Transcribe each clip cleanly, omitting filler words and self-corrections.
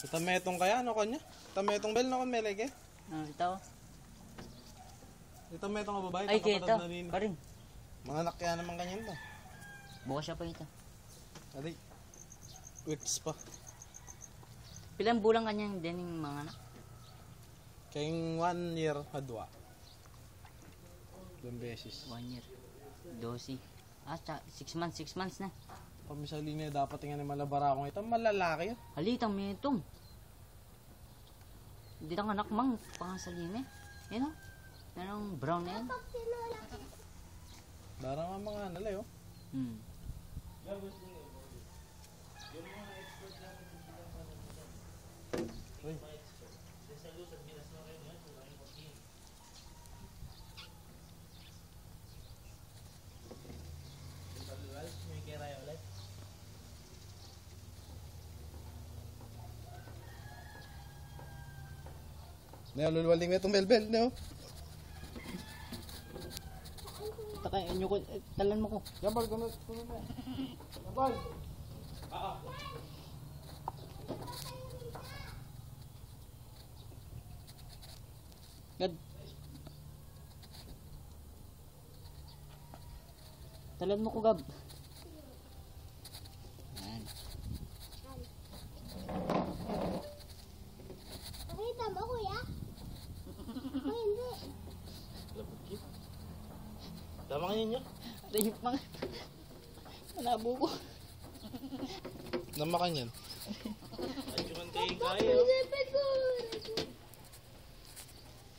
Itametong kaya, ano kanya? Itametong bel na kon meleke? Ito. Itametong ka babae, Ay, kita. na Paring. mga anak kaya naman kanyan to. Bukas siya pa ito. Adi, weeks pa. Pilang bulang kanyang dining mga anak? Kayong 1 year hadwa. 2 beses. 1 year. 12. 6 months na. Kami sa linya dapat tingnan ni malabara akong ito. Malalaki yun. Halitang may itong. Hindi na anak mang pangasalime. Yan o. Yan ang brown na yan. Darang ang mga nalay oh. Uy. Neo, lulwaling na itong belbel, Neo. Takay, inyo ko, talan mo ko. Yabal, ganun na. Yabal. Gad. Talan mo ko, Gab. Yan. Nakita mo, kuya? Ay, hindi. Labot tama ka ninyo? Rayip mga. Malabo ko. Namakan yan. Ay, yung kayo kaya. Isipin ko.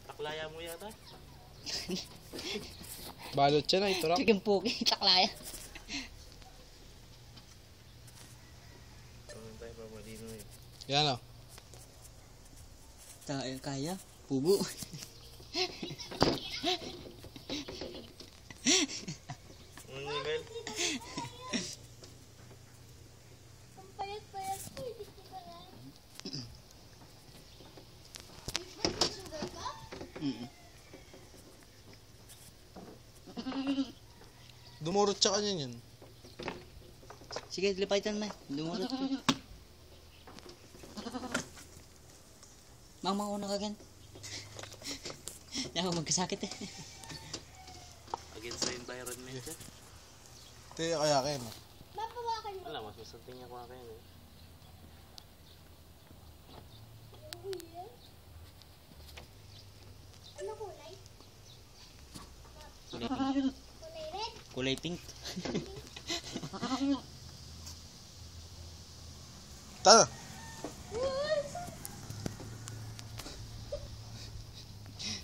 Taklaya mo yata. Balot siya na, iturak. Chicken poke, taklaya. Ano tayo pa malino eh. Yan o. Kaya, pugo. Ano yung Mel? Ang payat-payat ko, hindi ko ka na. Sugar ka? Dumurot siya kanya yan. Sige, lipaitan mo. Dumulot ko. Mang una ka gan. Hindi ako magkasakit eh. Against the environment eh. Ito yung kaya kayo, no? Mapawakan mo. Wala, mas masanting niya ko nga kayo eh. Kuya? Ano kulay? Kulay pink. Kulay red? Kulay pink. Tara!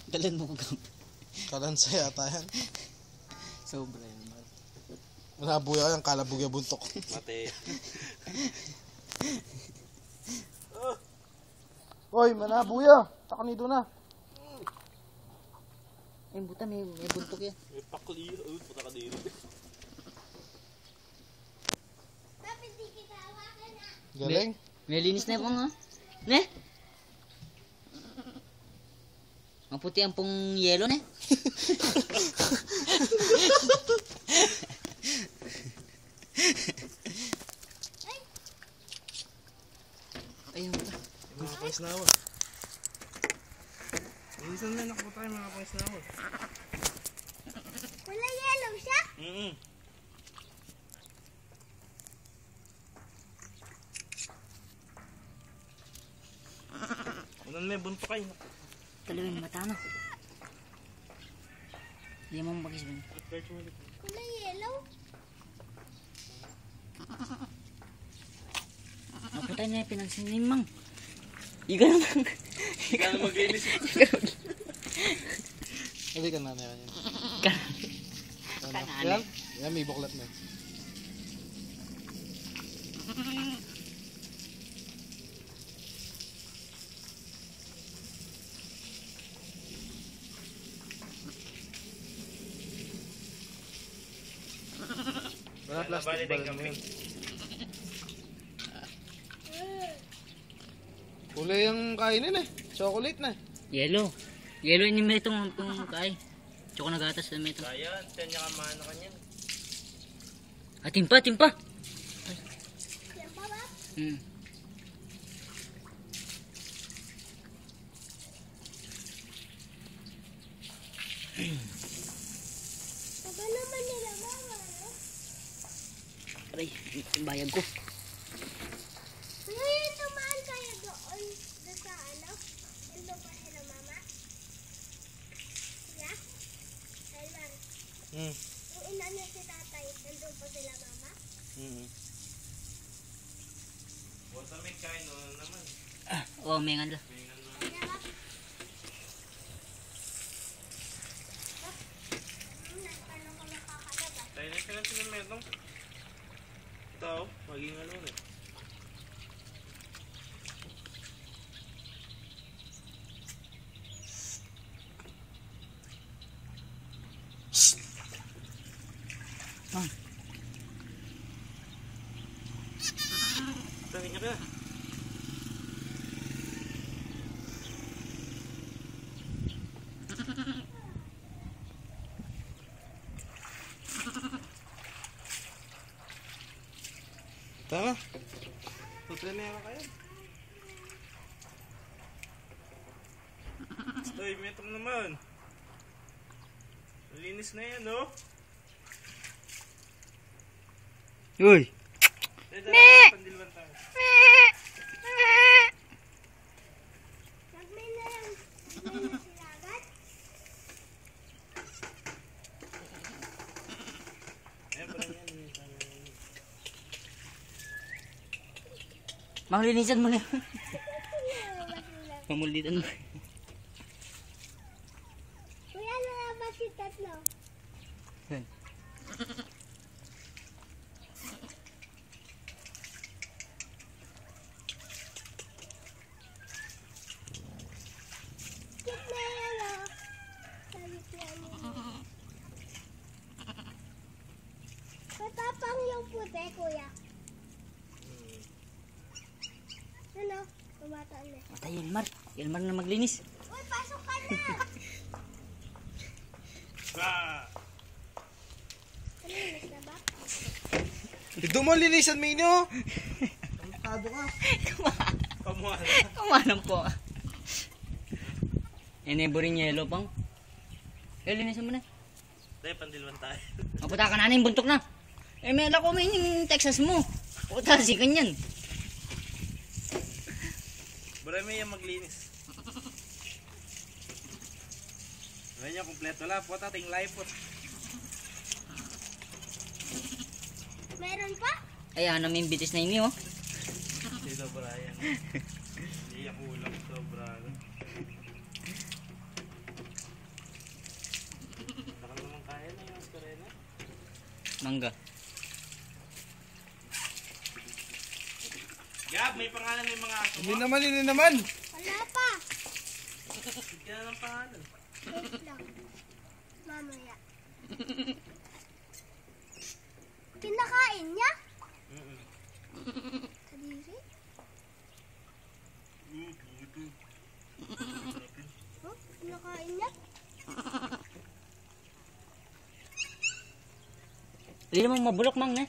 Dalan mo ko Gab. Kalansa yata yan. Sobra yun. Manabuya ka yung kalabugya buntok. Mate. Hoy, manabuya! Taka nito na. Ay, buta, may buntok yan. May pakli. Puta ka dito. Bakit hindi kita hawakan na? Galing. May linis na yung pong ha? Ne? Maputi ang pong yelo ne? Ayun ba? Mga pawis na ako. Minsan na nakapunta tayo mga pawis na ako. Kulay yellow siya? Unan may bunto kayo. Talawin mata no? Hindi mo magisbin. Kulay yellow? Naputay na yung pinagsinimang. Iga naman. Ika na mag-inis. Hindi ka na yan. Kanane. Yan? Yan, may buklat na. Wala plastic ball mo yun. Kulay yung kainin eh. Chocolate na eh. Yellow. Yellow ini may itong kay. Tsaka nagatas na may ito. Kaya, tiyan niya ka maano kanyan. Ah, timpa, timpa. Yan pa ba? Bayag ko. Kuya, yung tumaan kayo doon. Doon sa ano? Ito pa sila mama? Kuya? Elmar, Hmm. yung ina niyo si tatay, nandun pa sila mama? Wata may kain naman. Oh, may nga la. Kaya ba? Paano ka makakalabas? Tayo na sila sila metong. Ito, maging ano rin. Ah. Tangin ka na. Tama. Tutrenera kayo. Uy, metong naman. Malinis na yan, oh. Uy! Pandilwan tayo. Nagmay na lang. Nagmay na sila agad? Ayan pa lang yan. Manglinisan mo na. Nalabas sila. Pamulitan mo. Kuya, nalabas si tatlo. Yan. Cute na yan, oh. Sabi ko yan. Matapang yung puti, kuya. Ano? Tumataan na. Matay, Elmar. Elmar na maglinis. Uy, pasok ka na! Ah! Malinis na ba? Tigdo mo, linisan mo inyo. Tado ka. Kamuha na. Kumanang po. Enebo rin yelo pang. Linisan mo na. Tayo, pandilwan tayo. Maputa ka na yung buntok na. Eh, may ala ko yung Texas mo. Puta, si kanyan. Marami yung maglinis. Ayan nyo, kompleto lang po. Tating live po. Meron pa? Ayan, namin bitis na inyo. Si Sobra yan. Hindi ako ulam. Sobra. Baka naman kaya na yung askarena. Mangga. Gab, may pangalan ng mga aso Hindi mo. naman, hindi naman. Wala pa. Bigyan na ng pangalan. Wait lang. Mamaya. Kinakain niya? Kadiri? Oh, kinakain niya? Hindi naman mabulok, mang, eh.